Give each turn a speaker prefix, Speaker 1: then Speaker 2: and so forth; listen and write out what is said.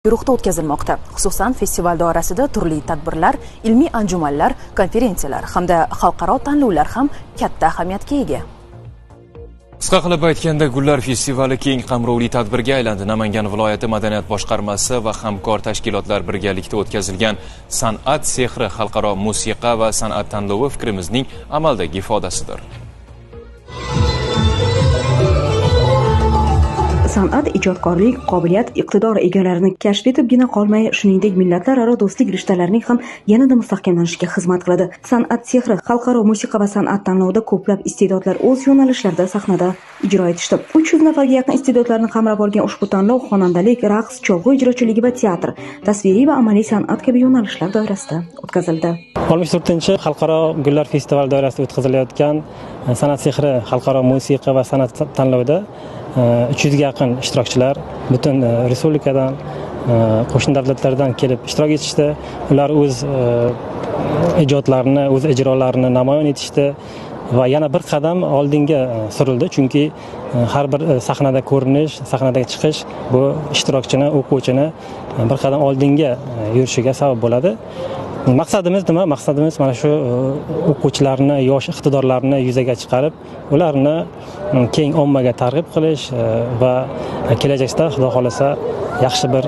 Speaker 1: guruhda o'tkazilmoqda. Xususan, festival doirasida turli tadbirlar, ilmiy anjumanlar, konferensiyalar hamda xalqaro tanlovlar ham katta ahamiyatga ega.
Speaker 2: Qisqa qilib aytganda, Gullar festivali keng qamrovli tadbirga aylandi. Namangan viloyati madaniyat boshqarmasi va hamkor tashkilotlar birgalikda o'tkazilgan San'at sehri xalqaro musiqa va san'at tanlovi fikrimizning amaldagi ifodasidir.
Speaker 3: San'at, ijodkorlik, qobiliyat, iqtidor egalarini kashf etibgina qolmay, shuningdek millatlararo do'stlik rishtalarining ham yanada mustahkamlanishiga xizmat qiladi. San'at sehri xalqaro musiqa va san'at tanlovida ko'plab iste'dodlar o'z yo'nalishlarida sahnada ijro etishdi. 300 nafarga yaqin iste'dodlarni qamrab olgan ushbu tanlov xonandalik, raqs, cholg'u ijrochiligi va teatr, tasviriy va amaliy san'at kabi yo'nalishlar doirasida o'tkazildi.
Speaker 4: 64-xalqaro Gullar festivali doirasida o'tkazilayotgan san'at sehri xalqaro musiqa va san'at tanlovida 300 ga yaqin ishtirokchilar butun respublikadan, qo'shni davlatlardan kelib ishtirok etishdi. Ular o'z ijodlarini, o'z ijrolarini namoyon etishdi va yana bir qadam oldinga surildi, chunki har bir sahnada ko'rinish, sahnadagi chiqish bu ishtirokchini, o'quvchini bir qadam oldinga yurishiga sabab bo'ladi. Maqsadimiz nima? Maqsadimiz mana shu o'quvchilarni, yosh iqtidorlarni yuzaga chiqarib, ularni keng ommaga targ'ib qilish va kelajakda, xudo xolasa, yaxshi bir